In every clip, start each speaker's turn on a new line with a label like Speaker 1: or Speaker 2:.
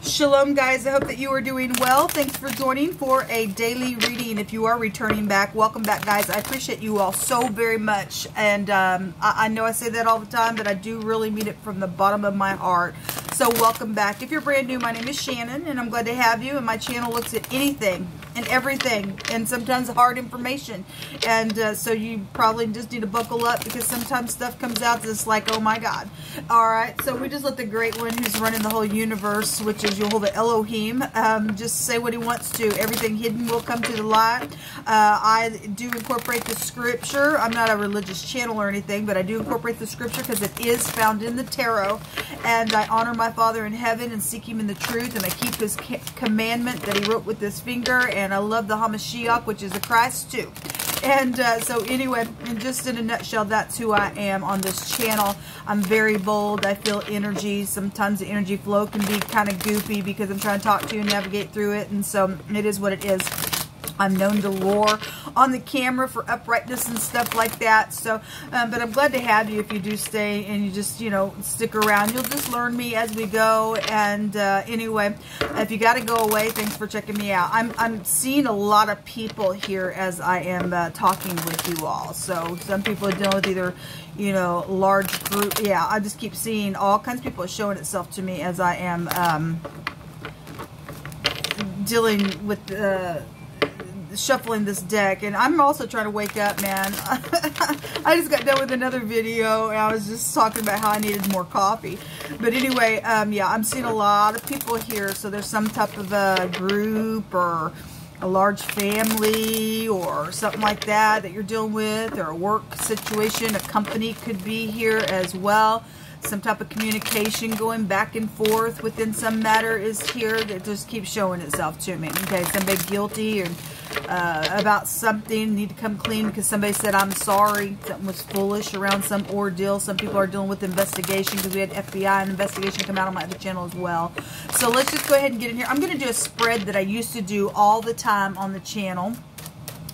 Speaker 1: Shalom, guys. I hope that you are doing well. Thanks for joining for a daily reading. If you are returning back, welcome back, guys. I appreciate you all so very much. And I know I say that all the time, but I do really mean it from the bottom of my heart. So welcome back. If you're brand new, my name is Shannon, and I'm glad to have you. And my channel looks at anything and everything, and sometimes hard information. And so you probably just need to buckle up, because sometimes stuff comes out that's like, oh my God. All right, so we just let the great one who's running the whole universe, which is Jehovah Elohim, just say what he wants to. Everything hidden will come to the light. I do incorporate the scripture. I'm not a religious channel or anything, but I do incorporate the scripture because it is found in the tarot. And I honor my Father in heaven and seek him in the truth, and I keep his commandment that he wrote with his finger, and I love the Hamashiach, which is the Christ too. And so anyway, and just in a nutshell, that's who I am on this channel. I'm very bold. I feel energy. Sometimes the energy flow can be kind of goofy because I'm trying to talk to you and navigate through it. And so it is what it is. I'm known to roar on the camera for uprightness and stuff like that. So, but I'm glad to have you if you do stay and you just, you know, stick around. You'll just learn me as we go. And anyway, if you got to go away, thanks for checking me out. I'm seeing a lot of people here as I am talking with you all. So some people are dealing with either, you know, large group. Yeah, I just keep seeing all kinds of people showing itself to me as I am dealing with shuffling this deck. And I'm also trying to wake up, man. I just got done with another video and I was just talking about how I needed more coffee. But anyway, yeah, I'm seeing a lot of people here. So there's some type of a group or a large family or something like that you're dealing with, or a work situation. A company could be here as well. Some type of communication going back and forth within some matter is here that just keeps showing itself to me. Okay, somebody guilty or about something, need to come clean because somebody said I'm sorry, something was foolish around some ordeal. Some people are dealing with investigation because we had FBI and investigation come out on my other channel as well. So let's just go ahead and get in here. I'm going to do a spread that I used to do all the time on the channel.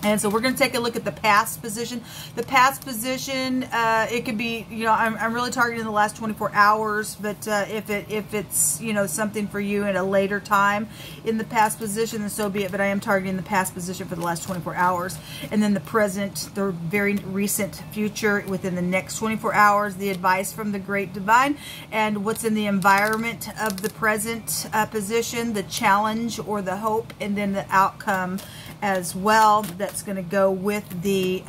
Speaker 1: And so we're going to take a look at the past position. The past position, it could be, you know, I'm really targeting the last 24 hours, but if it's, you know, something for you at a later time in the past position, then so be it. But I am targeting the past position for the last 24 hours. And then the present, the very recent future within the next 24 hours, the advice from the Great Divine, and what's in the environment of the present position, the challenge or the hope, and then the outcome as well that's going to go with the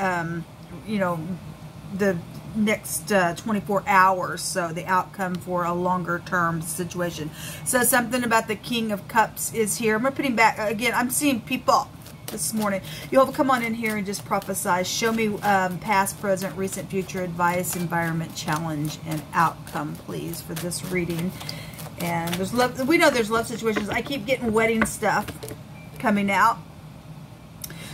Speaker 1: you know, the next 24 hours. So the outcome for a longer term situation. So something about the King of Cups is here. I'm going to put him back again. I'm seeing people this morning. You'll come on in here and just prophesy. Show me past, present, recent, future advice, environment, challenge, and outcome, please, for this reading. And there's love. We know there's love situations. I keep getting wedding stuff coming out.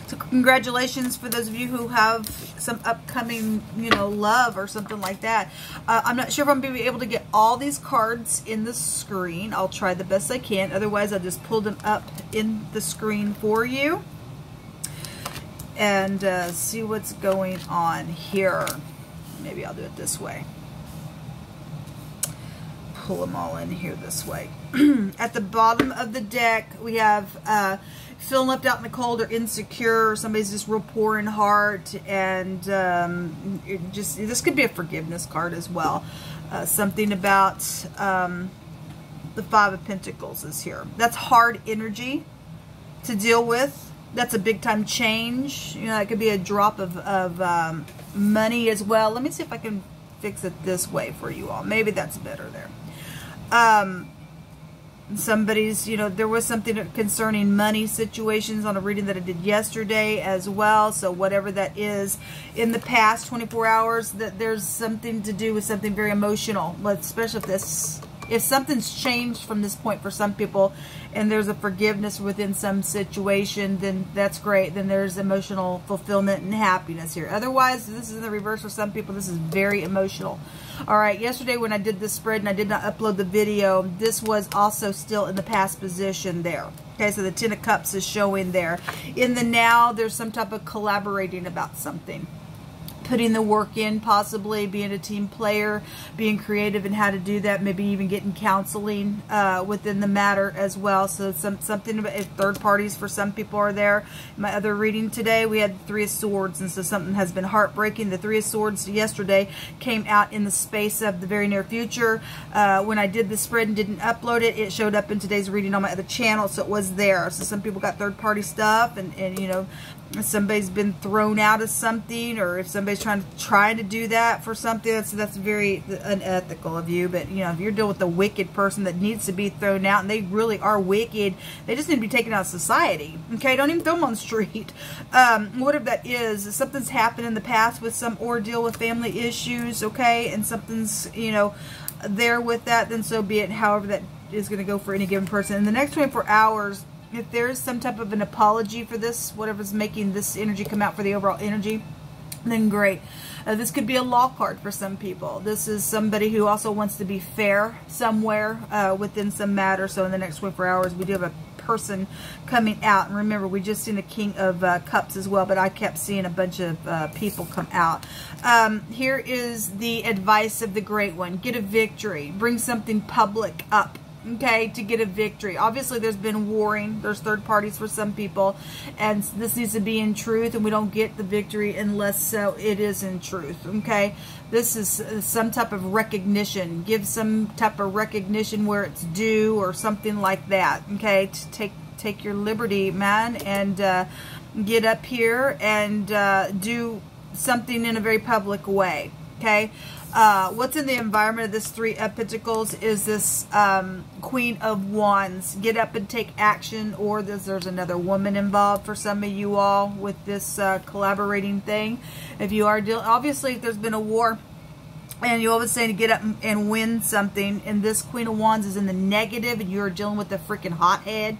Speaker 1: So congratulations for those of you who have some upcoming, you know, love or something like that. I'm not sure if I'm going to be able to get all these cards in the screen. I'll try the best I can. Otherwise, I'll just pull them up in the screen for you. And see what's going on here. Maybe I'll do it this way. Pull them all in here this way. At the bottom of the deck, we have feeling left out in the cold or insecure, or somebody's just real poor in heart, and this could be a forgiveness card as well. Something about the Five of Pentacles is here. That's hard energy to deal with. That's a big time change. You know, it could be a drop of money as well. Let me see if I can fix it this way for you all. Maybe that's better there. Somebody's, you know, there was something concerning money situations on a reading that I did yesterday as well. So whatever that is in the past 24 hours, that there's something to do with something very emotional, especially if something's changed from this point for some people and there's a forgiveness within some situation, then that's great. Then there's emotional fulfillment and happiness here. Otherwise, this is in the reverse for some people. This is very emotional. All right, yesterday when I did this spread and I did not upload the video, this was also still in the past position there. Okay, so the Ten of Cups is showing there. In the now, there's some type of collaborating about something. putting the work in, possibly being a team player, being creative in how to do that, maybe even getting counseling within the matter as well. So something about third parties for some people are there. In my other reading today, we had the Three of Swords, and so something has been heartbreaking. The Three of Swords yesterday came out in the space of the very near future. When I did the spread and didn't upload it, it showed up in today's reading on my other channel, so it was there. So some people got third party stuff, and you know, somebody's been thrown out of something, or if somebody's trying to do that for something, that's very unethical of you. But you know, if you're dealing with a wicked person that needs to be thrown out, and they really are wicked, they just need to be taken out of society. Okay, don't even throw them on the street. Whatever that is, something's happened in the past with some ordeal with family issues, okay, and something's, you know, there with that, then so be it. However that is going to go for any given person. In the next 24 hours, if there is some type of an apology for this, whatever's making this energy come out for the overall energy, then great. This could be a law card for some people. This is somebody who also wants to be fair somewhere within some matter. So in the next 24 hours, we do have a person coming out. And remember, we just seen the King of Cups as well, but I kept seeing a bunch of people come out. Here is the advice of the Great One. Get a victory. Bring something public up. Okay, to get a victory. Obviously, there's been warring. There's third parties for some people, and this needs to be in truth, and we don't get the victory unless so it is in truth. Okay, this is some type of recognition. Give some type of recognition where it's due, or something like that. Okay, to take your liberty, man, and get up here and do something in a very public way. Okay. What's in the environment of this Three of Pentacles is this Queen of Wands. Get up and take action, or there's another woman involved for some of you all with this collaborating thing. If you are obviously, if there's been a war, and you always say to get up and win something, and this Queen of Wands is in the negative, and you're dealing with a freaking hothead,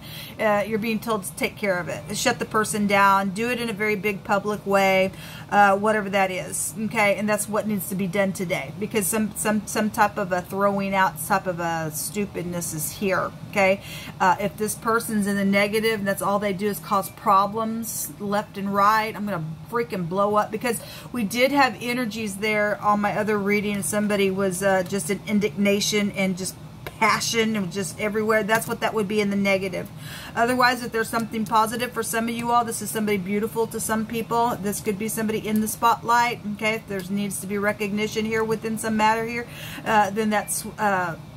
Speaker 1: you're being told to take care of it. Shut the person down. Do it in a very big public way, whatever that is. Okay, and that's what needs to be done today, because some type of a throwing out, type of a stupidness is here. Okay, if this person's in the negative, and that's all they do is cause problems left and right, I'm gonna freaking blow up, because we did have energies there on my other reading. Somebody was just an indignation and just passion and just everywhere. That's what that would be in the negative. Otherwise, if there's something positive for some of you all, this is somebody beautiful to some people. This could be somebody in the spotlight. Okay, if there needs to be recognition here within some matter here, then that's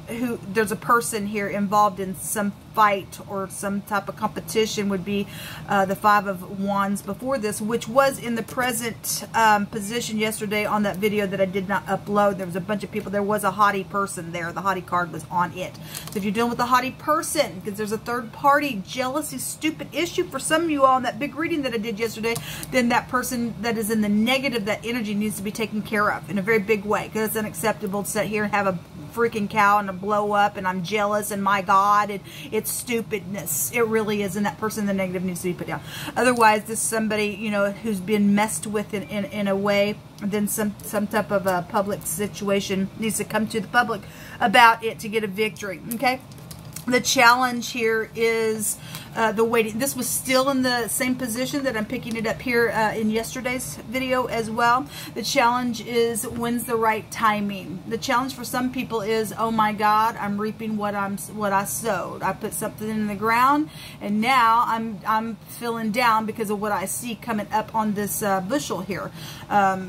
Speaker 1: who there's a person here involved in some fight or some type of competition. Would be the Five of Wands before this, which was in the present position yesterday on that video that I did not upload. There was a bunch of people. There was a haughty person there. The haughty card was on it. So if you're dealing with a haughty person, because there's a third party jealousy stupid issue for some of you all in that big reading that I did yesterday, then that person that is in the negative, that energy needs to be taken care of in a very big way, because it's unacceptable to sit here and have a freaking cow and a blow up and I'm jealous and my God, and it's stupidness. It really is, and that person in the negative needs to be put down. Otherwise, this is somebody, you know, who's been messed with in a way, then some type of a public situation needs to come to the public about it to get a victory. Okay, the challenge here is the waiting. This was still in the same position that I'm picking it up here in yesterday's video as well. The challenge is, when's the right timing? The challenge for some people is, oh my God, I'm reaping what I sowed. I put something in the ground, and now I'm feeling down because of what I see coming up on this bushel here.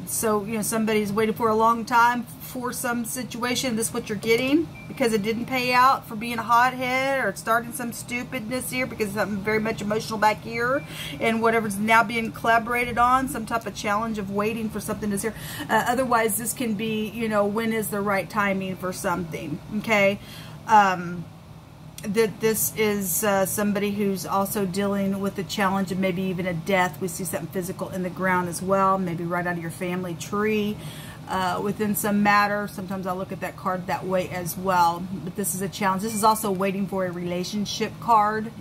Speaker 1: So, you know, somebody's waited for a long time for some situation. This is what you're getting, because it didn't pay out for being a hothead or starting some stupidness here, because something very much emotional back here, and whatever's now being collaborated on, some type of challenge of waiting for something is here. Otherwise, this can be, you know, when is the right timing for something. Okay, that this is somebody who's also dealing with the challenge of maybe even a death. We see something physical in the ground as well, maybe right out of your family tree. Within some matter. Sometimes I look at that card that way as well. But this is a challenge. This is also waiting for a relationship card.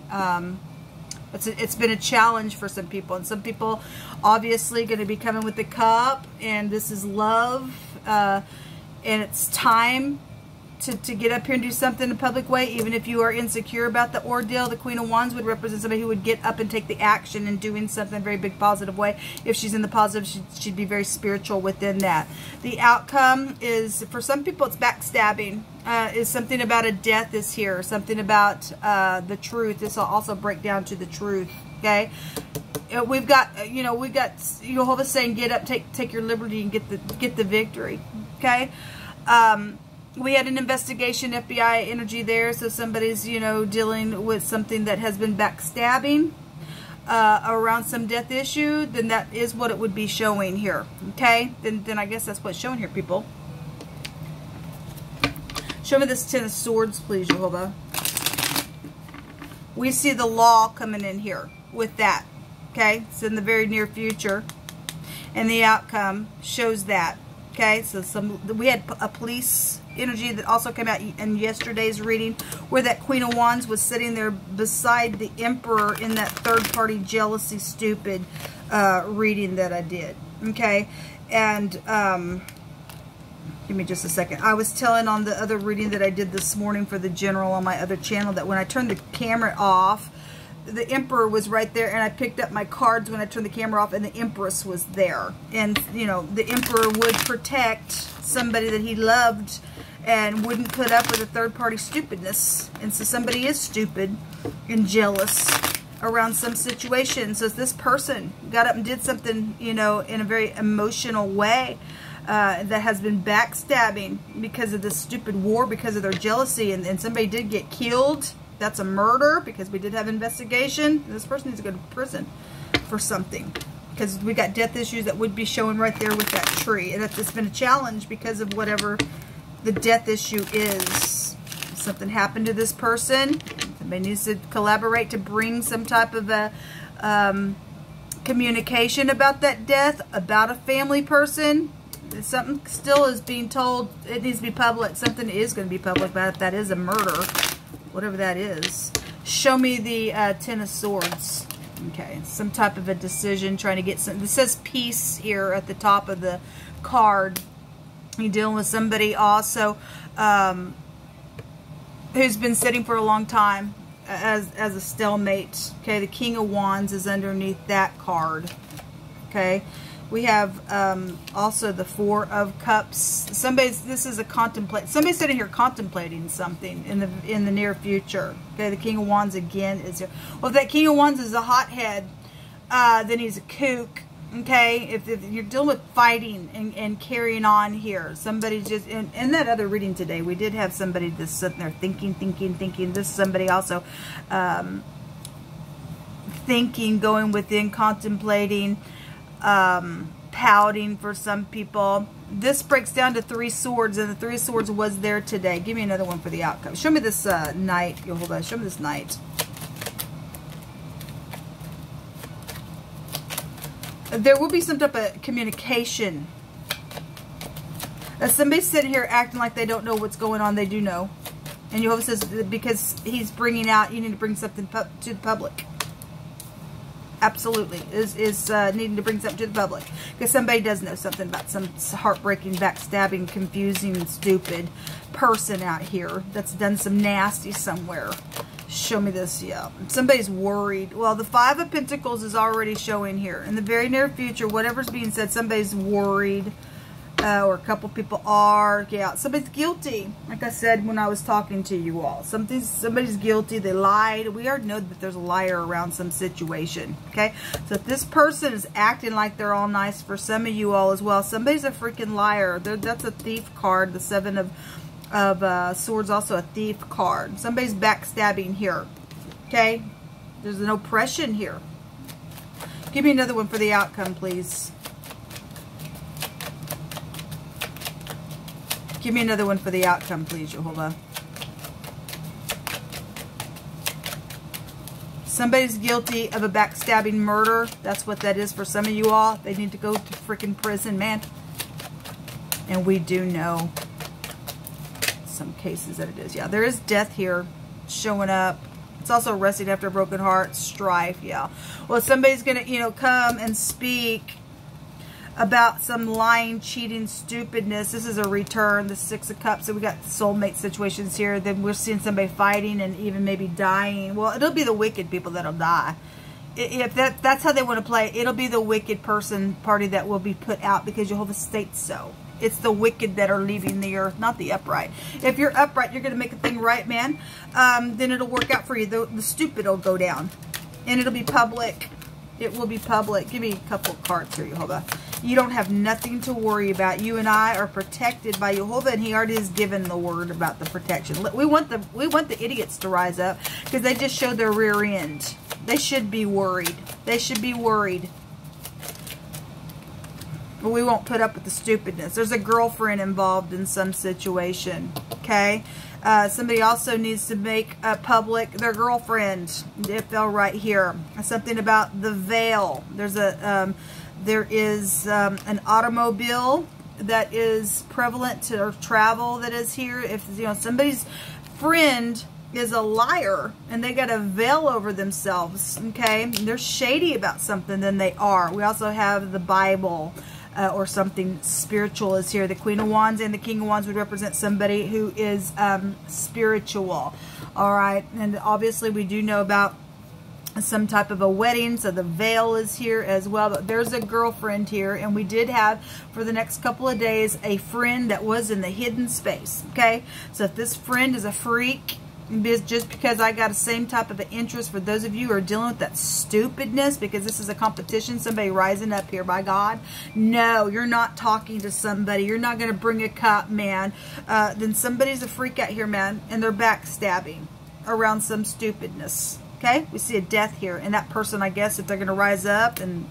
Speaker 1: It's been a challenge for some people. And some people obviously going to be coming with the cup. And this is love. And it's time. to get up here and do something in a public way, even if you are insecure about the ordeal. The Queen of Wands would represent somebody who would get up and take the action and doing something in a very big positive way. If she's in the positive, she'd be very spiritual within that. The outcome is, for some people, it's backstabbing. Is something about a death is here. Something about the truth. This will also break down to the truth. Okay. We've got, you know, Jehovah saying, get up, take your liberty and get the victory. Okay. We had an investigation, FBI energy there, so somebody's, you know, dealing with something that has been backstabbing around some death issue. Then that is what it would be showing here. Okay. Then I guess that's what's showing here, people. Show me this Ten of Swords, please, Jehovah. We see the law coming in here with that. Okay, it's in the very near future, and the outcome shows that. Okay, so we had a police energy that also came out in yesterday's reading, where that Queen of Wands was sitting there beside the Emperor in that third-party jealousy stupid reading that I did. Okay, and give me just a second. I was telling on the other reading that I did this morning for the general on my other channel that when I turned the camera off, the Emperor was right there, and I picked up my cards when I turned the camera off, and the Empress was there. And, you know, the Emperor would protect somebody that he loved and wouldn't put up with a third-party stupidness. And so somebody is stupid and jealous around some situation. So this person got up and did something, you know, in a very emotional way that has been backstabbing because of this stupid war, because of their jealousy, and somebody did get killed. That's a murder, because we did have investigation. This person needs to go to prison for something, because we got death issues that would be showing right there with that tree. And it's been a challenge because of whatever the death issue is. Something happened to this person. Somebody needs to collaborate to bring some type of a communication about that death, about a family person. Something still is being told. It needs to be public. Something is going to be public about it. That is a murder. Whatever that is. Show me the Ten of Swords. Okay, some type of a decision, trying to get some. This says peace here at the top of the card. You're dealing with somebody also who's been sitting for a long time as a stalemate. Okay, the King of Wands is underneath that card. Okay. We have also the Four of Cups. Somebody's sitting here contemplating something in the near future. Okay, the King of Wands again is here. Well, if that King of Wands is a hothead, then he's a kook. Okay, if you're dealing with fighting and carrying on here, somebody just in that other reading today, we did have somebody just sitting there thinking. This is somebody also thinking, going within, contemplating. Pouting for some people. This breaks down to Three Swords, and the Three Swords was there today. Give me another one for the outcome. Show me this Knight. Hold on. Show me this Knight. There will be some type of communication. Somebody's sitting here acting like they don't know what's going on. They do know. And Jehovah says, because he's bringing out, you need to bring something to the public. Absolutely is needing to bring something to the public, because somebody does know something about some heartbreaking, backstabbing, confusing, stupid person out here that's done some nasty somewhere. Show me this. Yeah, somebody's worried. Well, the Five of Pentacles is already showing here. In the very near future, whatever's being said, somebody's worried. Or a couple people are. Yeah, somebody's guilty. Like I said when I was talking to you all. Somebody's guilty. They lied. We already know that there's a liar around some situation. Okay? So if this person is acting like they're all nice, for some of you all as well, somebody's a freaking liar. That's a thief card. The Seven of Swords, also a thief card. Somebody's backstabbing here. Okay? There's an oppression here. Give me another one for the outcome, please. Give me another one for the outcome, please, Jehovah. Somebody's guilty of a backstabbing murder. That's what that is for some of you all. They need to go to freaking prison, man. And we do know some cases that it is. Yeah, there is death here showing up. It's also resting after a broken heart, strife. Yeah. Well, somebody's going to, come and speak about some lying, cheating, stupidness. This is a return, the Six of Cups. So we got soulmate situations here. Then we're seeing somebody fighting and even maybe dying. Well, it'll be the wicked people that'll die. If that's how they want to play, it'll be the wicked party that will be put out, because Jehovah states so. It's the wicked that are leaving the earth, not the upright. If you're upright, you're going to make a thing right, man. Then it'll work out for you. The stupid will go down. And it'll be public. It will be public. Give me a couple of cards here, Jehovah. You don't have nothing to worry about. You and I are protected by Jehovah, and he already has given the word about the protection. We want the idiots to rise up, because they just showed their rear end. They should be worried. They should be worried. But we won't put up with the stupidness. There's a girlfriend involved in some situation. Okay? Somebody also needs to make public their girlfriend, if they'll right here. Something about the veil. There is an automobile that is prevalent to travel that is here. If somebody's friend is a liar and they got a veil over themselves, okay, they're shady about something, then they are. We also have the Bible. Or something spiritual is here. The Queen of Wands and the King of Wands would represent somebody who is spiritual. All right. And obviously we do know about some type of a wedding. So the veil is here as well. But there's a girlfriend here. And we did have, for the next couple of days, a friend that was in the hidden space. Okay. So if this friend is a freak, just because I got the same type of an interest, for those of you who are dealing with that stupidness, because this is a competition, somebody rising up here by God. No, you're not talking to somebody. You're not going to bring a cup, man. Then somebody's a freak out here, man, and they're backstabbing around some stupidness. Okay? We see a death here. And that person, I guess, if they're going to rise up and,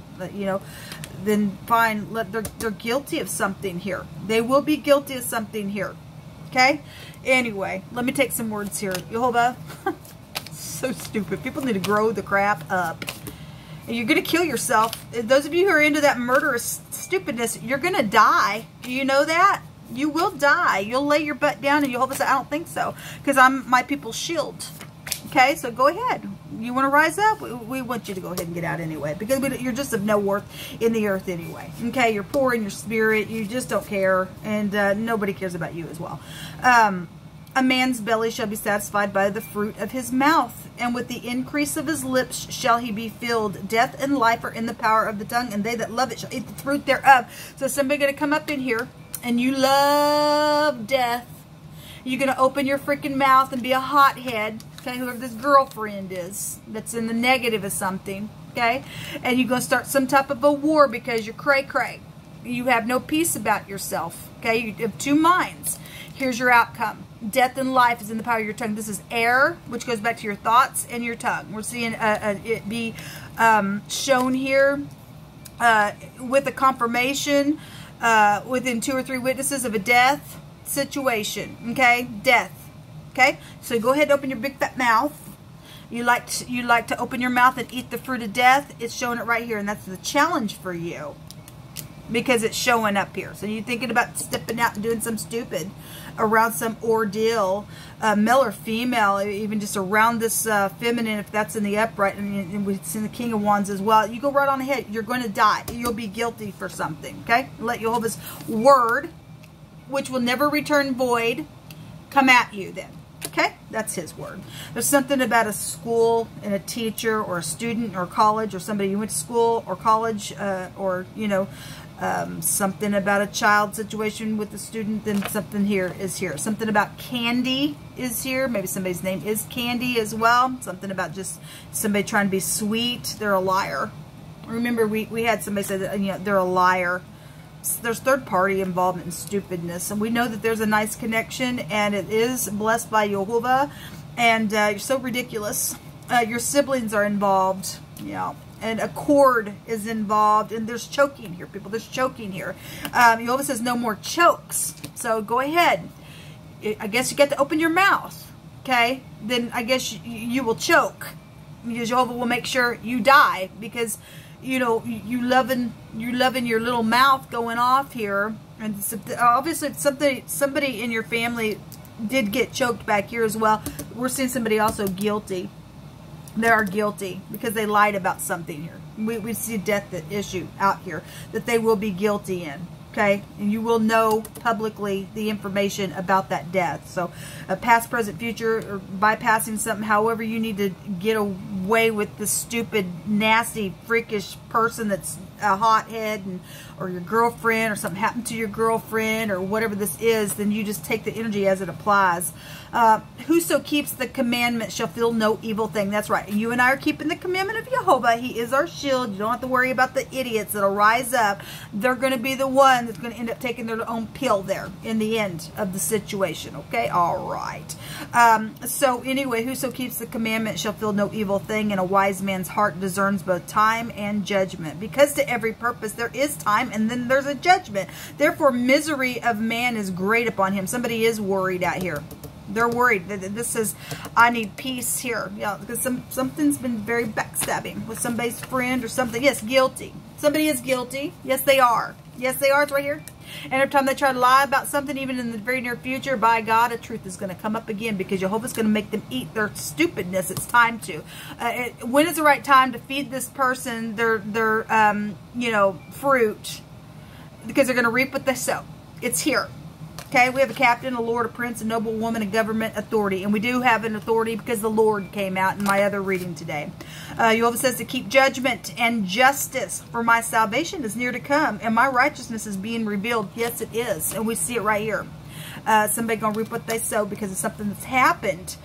Speaker 1: then fine. They're guilty of something here. They will be guilty of something here. Okay? Anyway, let me take some words here. Jehovah, so stupid. People need to grow the crap up. And you're going to kill yourself. Those of you who are into that murderous stupidness, you're going to die. Do you know that? You will die. You'll lay your butt down and Jehovah said, I don't think so, because I'm my people's shield. Okay, so go ahead. You want to rise up? We want you to go ahead and get out anyway, because you're just of no worth in the earth anyway. Okay, you're poor in your spirit. You just don't care, and nobody cares about you as well. A man's belly shall be satisfied by the fruit of his mouth, and with the increase of his lips shall he be filled. Death and life are in the power of the tongue, and they that love it shall eat the fruit thereof. So somebody going to come up in here, and you love death. You're going to open your freaking mouth and be a hothead. Okay, whoever this girlfriend is that's in the negative of something, okay? And you're going to start some type of a war because you're cray-cray. You have no peace about yourself, okay? You have two minds. Here's your outcome. Death and life is in the power of your tongue. This is air, which goes back to your thoughts and your tongue. We're seeing it be shown here with a confirmation within 2 or 3 witnesses of a death situation, okay? Death. Okay, so go ahead and open your big fat mouth. You like to open your mouth and eat the fruit of death. It's showing it right here, and that's the challenge for you, because it's showing up here. So you're thinking about stepping out and doing some stupid around some ordeal, male or female, even just around this feminine, if that's in the upright, and it's in the King of Wands as well. You go right on ahead. You're going to die. You'll be guilty for something. Okay, let Jehovah's word, which will never return void, come at you then. Okay, that's his word. There's something about a school and a teacher or a student or college or somebody you went to school or college or, something about a child situation with the student. Then something here is here. Something about candy is here. Maybe somebody's name is Candy as well. Something about just somebody trying to be sweet. They're a liar. Remember, we had somebody say that, they're a liar. There's third party involvement in stupidness, and we know that there's a nice connection, and it is blessed by Jehovah, and you're so ridiculous. Your siblings are involved, and a cord is involved, and there's choking here, people. There's choking here. Jehovah says no more chokes, so go ahead. I guess you get to open your mouth, okay? Then I guess you will choke, because Jehovah will make sure you die, because you loving your little mouth going off here, and obviously somebody in your family did get choked back here as well. We're seeing somebody also guilty. They are guilty because they lied about something here. We see death issue out here that they will be guilty in. Okay, and you will know publicly the information about that death. So, past, present, future, or bypassing something, however you need to get away with this stupid, nasty, freakish person that's a hothead, and or your girlfriend, or something happened to your girlfriend, or whatever this is, then you just take the energy as it applies. Whoso keeps the commandment shall feel no evil thing. That's right. You and I are keeping the commandment of Jehovah. He is our shield. You don't have to worry about the idiots that'll rise up. They're going to be the one that's going to end up taking their own pill there in the end of the situation. Okay? All right. So anyway, whoso keeps the commandment shall feel no evil thing, and a wise man's heart discerns both time and judgment. Because to every purpose there is time, and then there's a judgment. Therefore, misery of man is great upon him. Somebody is worried out here. They're worried. This says, I need peace here. Yeah, because something's been very backstabbing with somebody's friend or something. Yes, guilty. Somebody is guilty. Yes, they are. Yes, they are. It's right here. And every time they try to lie about something, even in the very near future, by God, a truth is going to come up again, because Jehovah's going to make them eat their stupidness. It's time to. When is the right time to feed this person their you know, fruit? Because they're going to reap what they sow. It's here. Okay, we have a captain, a lord, a prince, a noble woman, a government authority. And we do have an authority because the Lord came out in my other reading today. Jehovah says to keep judgment and justice, for my salvation is near to come, and my righteousness is being revealed. Yes, it is. And we see it right here. Somebody going to reap what they sow because of something that's happened.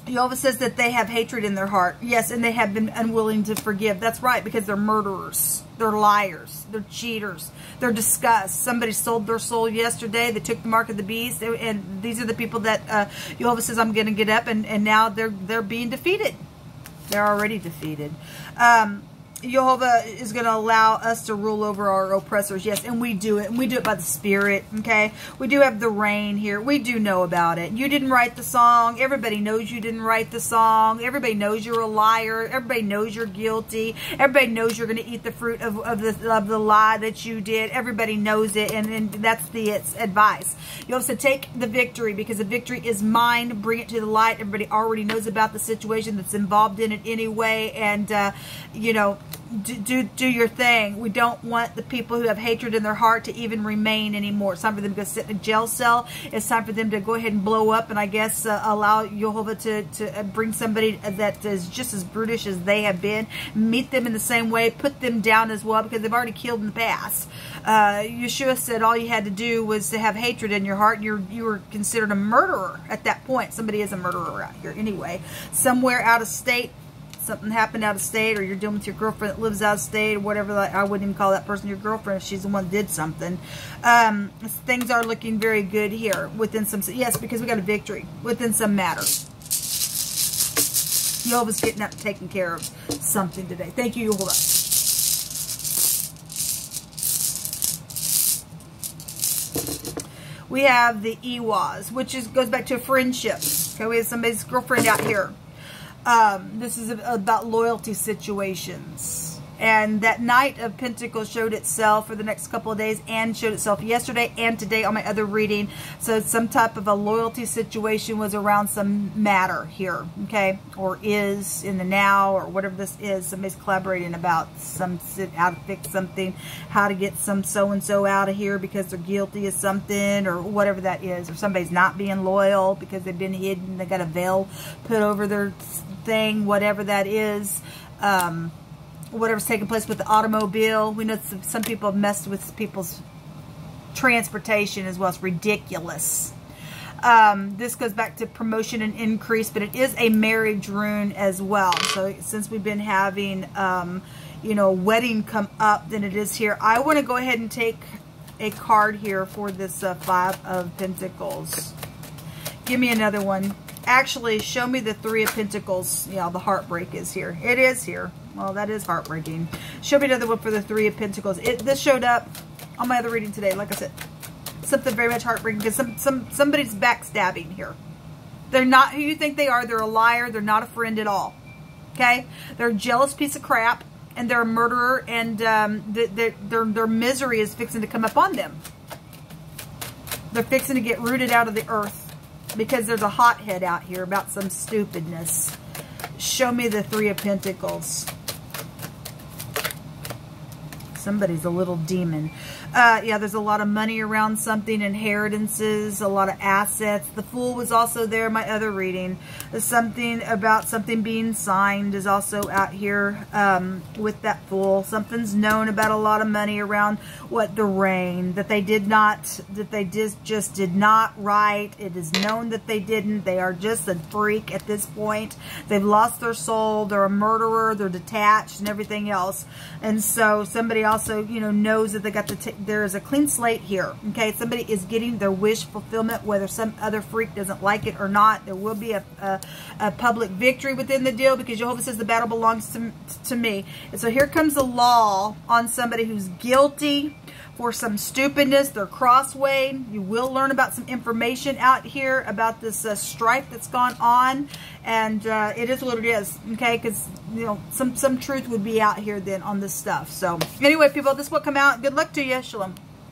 Speaker 1: Jehovah says that they have hatred in their heart. Yes, and they have been unwilling to forgive. That's right, because they're murderers. They're liars. They're cheaters. They're disgust. Somebody sold their soul yesterday. They took the mark of the beast. And these are the people that Jehovah says, I'm going to get up. And now they're being defeated. They're already defeated. Jehovah is going to allow us to rule over our oppressors. Yes, and we do it. And we do it by the Spirit, okay? We do have the rain here. We do know about it. You didn't write the song. Everybody knows you didn't write the song. Everybody knows you're a liar. Everybody knows you're guilty. Everybody knows you're going to eat the fruit of the lie that you did. Everybody knows it, and that's its advice. You also take the victory, because the victory is mine. Bring it to the light. Everybody already knows about the situation that's involved in it anyway, and, you know, do your thing. We don't want the people who have hatred in their heart to even remain anymore. It's time for them to go sit in a jail cell. It's time for them to go ahead and blow up, and I guess allow Jehovah to bring somebody that is just as brutish as they have been. Meet them in the same way. Put them down as well, because they've already killed in the past. Yeshua said all you had to do was to have hatred in your heart. You were considered a murderer at that point. Somebody is a murderer out here anyway. Somewhere out of state. Something happened out of state, or you're dealing with your girlfriend that lives out of state, or whatever. I wouldn't even call that person your girlfriend if she's the one that did something. Things are looking very good here within some, yes, because we got a victory within some matter. Jehovah's getting up and taking care of something today. Thank you, Jehovah. We have the Ewas, which goes back to a friendship. Okay, we have somebody's girlfriend out here. This is about loyalty situations. And that Knight of Pentacles showed itself for the next couple of days, and showed itself yesterday and today on my other reading. So some type of a loyalty situation was around some matter here, okay? Or is in the now, or whatever this is. Somebody's collaborating about how to fix something, how to get some so-and-so out of here because they're guilty of something, or whatever that is. Or somebody's not being loyal because they've been hidden. They got a veil put over their thing, whatever that is. Whatever's taking place with the automobile. We know some people have messed with people's transportation as well. It's ridiculous. This goes back to promotion and increase, but it is a marriage rune as well. So since we've been having, you know, wedding come up, then it is here. I want to go ahead and take a card here for this Five of Pentacles. Give me another one. Actually, show me the Three of Pentacles. Yeah, the heartbreak is here. It is here. Well, that is heartbreaking. Show me another one for the Three of Pentacles. This showed up on my other reading today. Like I said, something very much heartbreaking, because somebody's backstabbing here. They're not who you think they are. They're a liar. They're not a friend at all. Okay? They're a jealous piece of crap, and they're a murderer, and their misery is fixing to come upon them. They're fixing to get rooted out of the earth. Because there's a hothead out here about some stupidness. Show me the Three of Pentacles. Somebody's a little demon. Yeah, there's a lot of money around something, inheritances, a lot of assets. The Fool was also there, my other reading. There's something about something being signed is also out here with that Fool. Something's known about a lot of money around what the Rain, that they did not, that they just did not write. It is known that they didn't. They are just a freak at this point. They've lost their soul. They're a murderer. They're detached and everything else. And so somebody also, you know, knows that they got there is a clean slate here. Okay, somebody is getting their wish fulfillment, whether some other freak doesn't like it or not. There will be a public victory within the deal, because Jehovah says the battle belongs to me. And so here comes the law on somebody who's guilty for some stupidness. They're crosswayed. You will learn about some information out here about this strife that's gone on, and it is what it is, okay? Because, you know, some truth would be out here then on this stuff. So anyway, people, this will come out. Good luck to you. Shalom.